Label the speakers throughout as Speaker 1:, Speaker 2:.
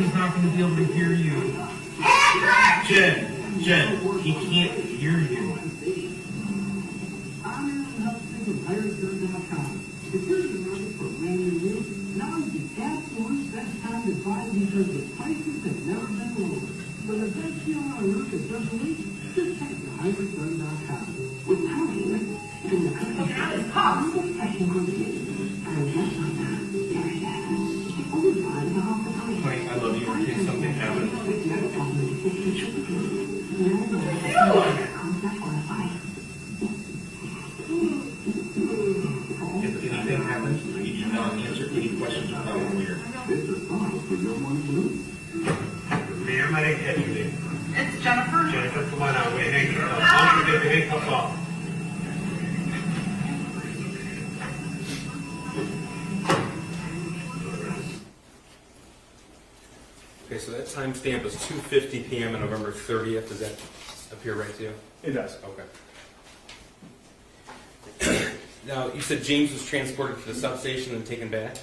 Speaker 1: He's not going to be able to hear you. Jen, he can't hear you.
Speaker 2: If you're in the market for a brand new roof, now is the absolute best time to buy because the prices have never been lower. For the best deal on a roof that doesn't leak, just check the hybridburn.com. With housing and the country's cost technical deals. And just like that, there it is. It's only $5.5.
Speaker 1: Honey, I love you in case something happens. If anything happens, you do not answer any questions without a lawyer.
Speaker 3: Ma'am, I didn't catch your name.
Speaker 4: It's Jennifer.
Speaker 3: Jennifer, come on out. Wait, hang on. Why don't you get the handcuffs off?
Speaker 5: Okay, so that timestamp is 2:50 p.m. on November 30th. Does that appear right to you?
Speaker 3: It does.
Speaker 5: Okay. Now, you said James was transported to the substation and taken back?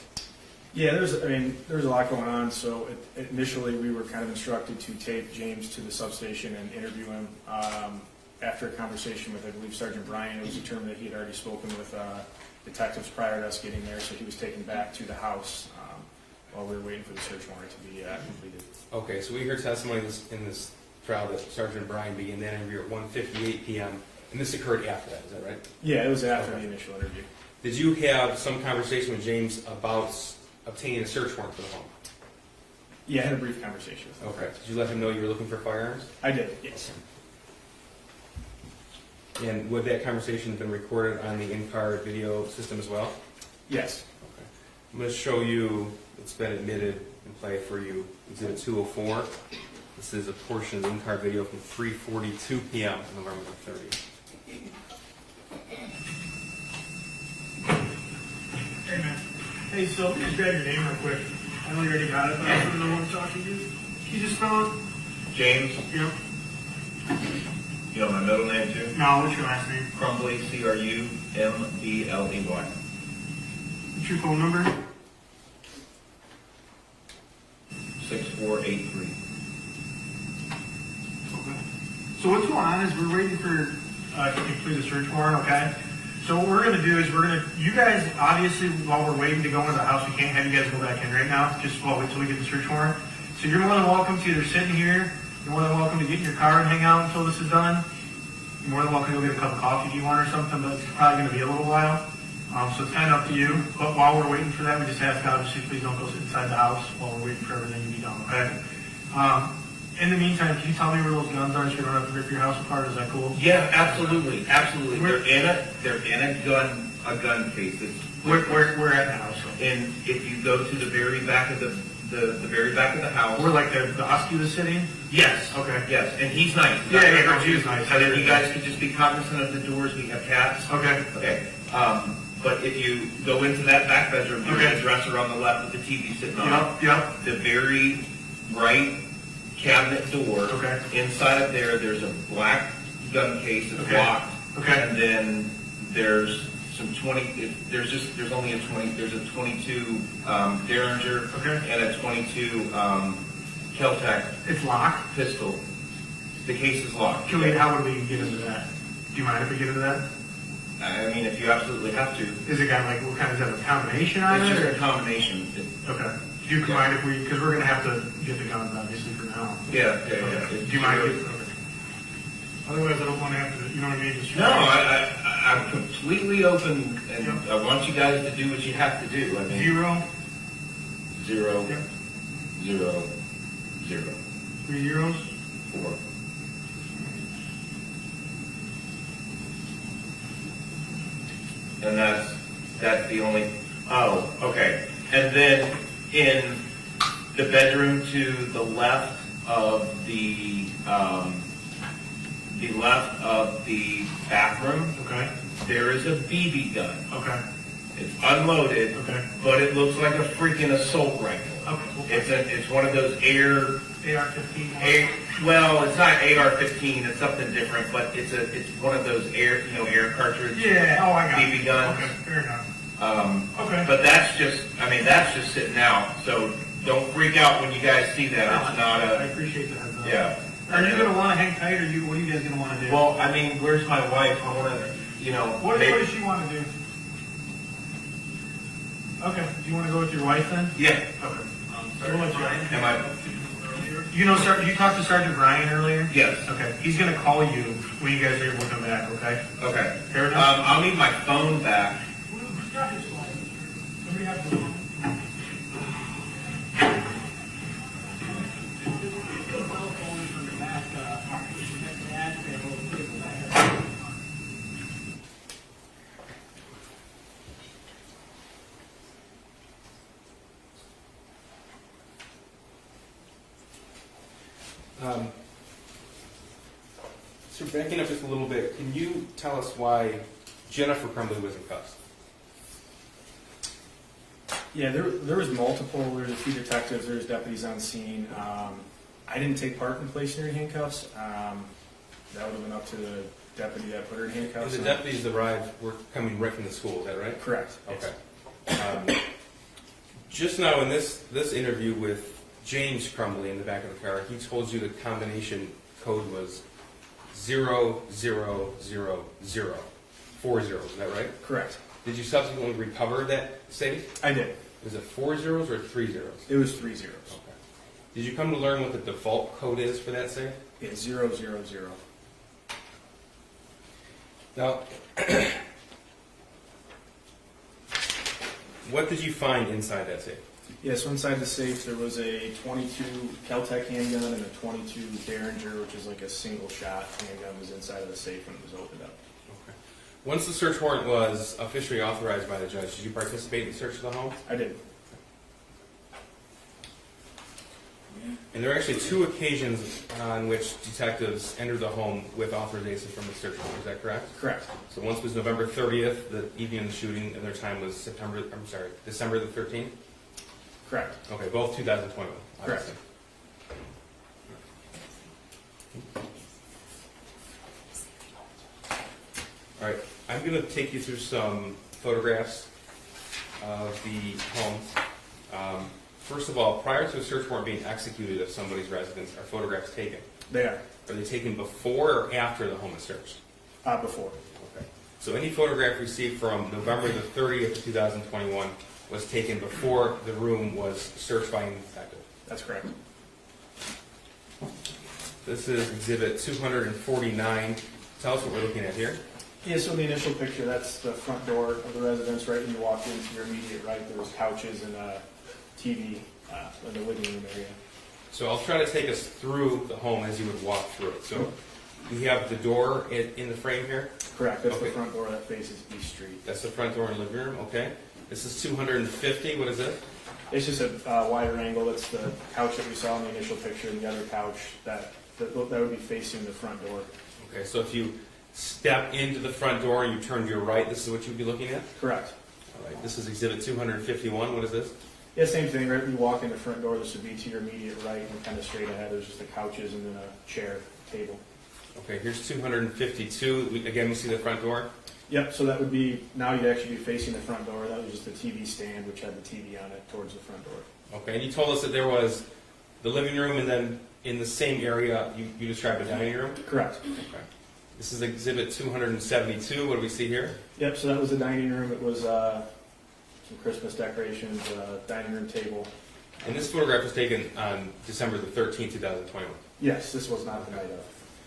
Speaker 3: Yeah, there's a lot going on. So initially, we were kind of instructed to take James to the substation and interview him. After a conversation with, I believe, Sergeant Bryan, it was determined that he had already spoken with detectives prior to us getting there, so he was taken back to the house while we were waiting for the search warrant to be completed.
Speaker 5: Okay, so we heard testimony in this trial that Sergeant Bryan began that interview at 1:58 p.m., and this occurred after that, is that right?
Speaker 3: Yeah, it was after the initial interview.
Speaker 5: Did you have some conversation with James about obtaining a search warrant for the home?
Speaker 3: Yeah, I had a brief conversation with him.
Speaker 5: Okay. Did you let him know you were looking for firearms?
Speaker 3: I did, yes.
Speaker 5: And would that conversation have been recorded on the in-car video system as well?
Speaker 3: Yes.
Speaker 5: Okay. I'm going to show you, it's been admitted and play for you, Exhibit 204. This is a portion of the in-car video from 3:42 p.m. on November the 30th.
Speaker 6: Hey, man. Hey, so just grab your name real quick. I know you already got it, but I want to know what I'm talking to. Can you just spell it?
Speaker 1: James,
Speaker 6: Yep.
Speaker 1: you know my middle name too?
Speaker 6: No, what's your last name?
Speaker 1: Crumbley, Crumbley.
Speaker 6: What's your phone number?
Speaker 1: 6483.
Speaker 6: Okay. So what's going on is we're waiting for to complete the search warrant, okay? So what we're going to do is you guys, obviously, while we're waiting to go into the house, we can't have you guys go back in right now, just while wait till we get the search warrant. So you're more than welcome to either sit in here, you're more than welcome to get in your car and hang out until this is done. You're more than welcome to go get a cup of coffee if you want or something, but it's probably going to be a little while. So it's kind of up to you. But while we're waiting for that, we just ask, obviously, please don't go sit inside the house while we're waiting for everything to be done, okay? In the meantime, can you tell me where those guns are so you don't have to rip your house apart? Is that cool?
Speaker 1: Yeah, absolutely. They're in a gun case.
Speaker 6: We're at the house.
Speaker 1: And if you go to the very back of the very back of the house.
Speaker 6: We're like the husky was sitting?
Speaker 1: Yes.
Speaker 6: Okay.
Speaker 1: Yes, and he's nice.
Speaker 6: Yeah, he's nice.
Speaker 1: And then you guys could just be cognizant of the doors. We have cats.
Speaker 6: Okay.
Speaker 1: Okay. But if you go into that back bedroom, there's a dresser on the left with the TV sitting on it.
Speaker 6: Yep.
Speaker 1: The very right cabinet door.
Speaker 6: Okay.
Speaker 1: Inside of there's a black gun case that's locked.
Speaker 6: Okay.
Speaker 1: And then there's some 20. There's only a 20. There's a 22 Derringer.
Speaker 6: Okay.
Speaker 1: And a 22 Kel-Tec.
Speaker 6: It's locked.
Speaker 1: Pistol. The case is locked.
Speaker 6: How would we get into that? Do you mind if we get into that?
Speaker 1: I mean, if you absolutely have to.
Speaker 6: Is it got what kind of, is that a combination on
Speaker 1: It's
Speaker 6: it?
Speaker 1: just a combination.
Speaker 6: Okay. Do you mind if because we're going to have to get the guns obviously for now.
Speaker 1: Yeah.
Speaker 6: Do you mind if, okay. Otherwise I don't want to have to, you know what I mean? Just
Speaker 1: No, I'm completely open, and I want you guys to do what you have to do. I mean,
Speaker 6: 0.
Speaker 1: 0,
Speaker 6: Yep.
Speaker 1: 0, 0.
Speaker 6: 3 zeros?
Speaker 1: 4. And that's the only. Oh, okay. And then in the bedroom to the left of the bathroom,
Speaker 6: Okay.
Speaker 1: there is a BB gun.
Speaker 6: Okay.
Speaker 1: It's unloaded,
Speaker 6: Okay.
Speaker 1: but it looks like a freaking assault rifle.
Speaker 6: Okay.
Speaker 1: It's one of those
Speaker 6: AR-15.
Speaker 1: well, it's not AR-15. It's something different, but it's one of those air cartridge.
Speaker 6: Yeah. Oh, I got
Speaker 1: BB guns.
Speaker 6: Okay. Fair enough.
Speaker 1: Okay. But that's just sitting out. So, don't freak out when you guys see that. It's not
Speaker 6: I
Speaker 1: a,
Speaker 6: appreciate the heads up.
Speaker 1: yeah.
Speaker 6: Are you gonna want to hang tight, or what are you guys gonna want to do?
Speaker 1: Well, I mean, where's my wife? I want to, you know.
Speaker 6: What
Speaker 1: maybe-
Speaker 6: does she want to do? Okay, do you want to go with your wife then?
Speaker 1: Yeah.
Speaker 6: Okay. We'll let you go.
Speaker 1: Am I?
Speaker 6: You know, you talked to Sergeant Brian earlier?
Speaker 1: Yes.
Speaker 6: Okay, he's gonna call you when you guys are able to come back, okay?
Speaker 1: Okay.
Speaker 6: Fair enough?
Speaker 1: I'll need my phone back.
Speaker 6: Who's got his phone? Somebody have the phone?
Speaker 5: So backing up just a little bit, can you tell us why Jennifer Crumbley was in cuffs?
Speaker 3: Yeah, there was multiple, there was a few detectives, there was deputies on scene. I didn't take part in placing her in handcuffs. That would have been up to the deputy that put her in
Speaker 5: And
Speaker 3: handcuffs.
Speaker 5: the deputies arrived, were coming right from the school, is that right?
Speaker 3: Correct. yes.
Speaker 5: Okay. Just now in this interview with James Crumbley in the back of the car, he told you the combination code was 0000, 4 zeros, is that right?
Speaker 3: Correct.
Speaker 5: Did you subsequently recover that safe?
Speaker 3: I did.
Speaker 5: Was it 4 zeros or 3 zeros?
Speaker 3: It was 3 zeros.
Speaker 5: Okay. Did you come to learn what the default code is for that safe?
Speaker 3: Yeah, 000.
Speaker 5: Now, what did you find inside that safe?
Speaker 3: Yeah, so inside the safe there was a 22 Kel-Tec handgun and a 22 Derringer, which is like a single shot handgun, was inside of the safe when it was opened up.
Speaker 5: Okay. Once the search warrant was officially authorized by the judge, did you participate in the search of the home?
Speaker 3: I did.
Speaker 5: And there are actually 2 occasions on which detectives entered the home with authorization from the search warrant. Is that correct?
Speaker 3: Correct.
Speaker 5: So once was November 30th, the evening of the shooting, and their time was December the 13th?
Speaker 3: Correct.
Speaker 5: Okay, both 2021.
Speaker 3: Correct.
Speaker 5: obviously. All right, I'm going to take you through some photographs of the home. First of all, prior to a search warrant being executed of somebody's residence, are photographs taken?
Speaker 3: They are.
Speaker 5: Are they taken before or after the home is searched?
Speaker 3: Before.
Speaker 5: Okay. So any photograph received from November the 30th of 2021 was taken before the room was searched by a detective?
Speaker 3: That's correct.
Speaker 5: This is exhibit 249. Tell us what we're looking at here.
Speaker 3: Yeah, so in the initial picture, that's the front door of the residence. Right when you walk into your immediate right, there was couches and a TV in the living room area.
Speaker 5: So I'll try to take us through the home as you would walk through it. So we have the door in the frame here.
Speaker 3: Correct. That's
Speaker 5: Okay.
Speaker 3: the front door that faces East Street.
Speaker 5: That's the front door in the living room, okay. This is 250, what is it?
Speaker 3: It's just a wider angle. That's the couch that we saw in the initial picture, and the other couch that would be facing the front door.
Speaker 5: Okay, so if you step into the front door and you turn to your right, this is what you'd be looking at?
Speaker 3: Correct.
Speaker 5: All right, this is exhibit 251, what is this?
Speaker 3: Yeah, same thing. Right when you walk in the front door, this would be to your immediate right and kind of straight ahead. There's just the couches and then a chair, table.
Speaker 5: Okay, here's 252, again we see the front door.
Speaker 3: Yep, so that would be, now you'd actually be facing the front door. That was just the TV stand, which had the TV on it towards the front door.
Speaker 5: Okay, and you told us that there was the living room and then in the same area you described a dining room?
Speaker 3: Correct.
Speaker 5: Okay. This is exhibit 272, what do we see here?
Speaker 3: Yep, so that was the dining room. It was some Christmas decorations, dining room table.
Speaker 5: And this photograph was taken on December the 13th, 2021.
Speaker 3: Yes, this was not the night of.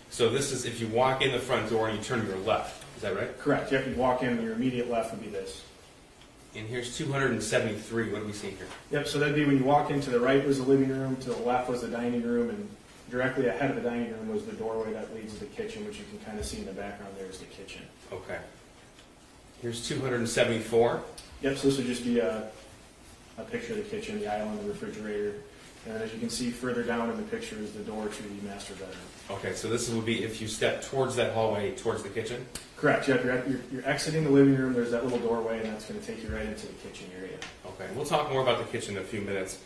Speaker 5: So this is if you walk in the front door and you turn to your left, is that right?
Speaker 3: Correct. Yep, you walk in and your immediate left would be this.
Speaker 5: And here's 273, what do we see here?
Speaker 3: Yep, so that'd be when you walk in, to the right was the living room, to the left was the dining room, and directly ahead of the dining room was the doorway that leads to the kitchen, which you can kind of see in the background there is the kitchen.
Speaker 5: Okay. Here's 274.
Speaker 3: Yep, so this would just be a picture of the kitchen, the island, the refrigerator, and then as you can see further down in the picture is the door to the master bedroom.
Speaker 5: Okay, so this would be if you step towards that hallway, towards the kitchen?
Speaker 3: Correct. Yep, you're exiting the living room, there's that little doorway, and that's going to take you right into the kitchen area.
Speaker 5: Okay, we'll talk more about the kitchen in a few minutes.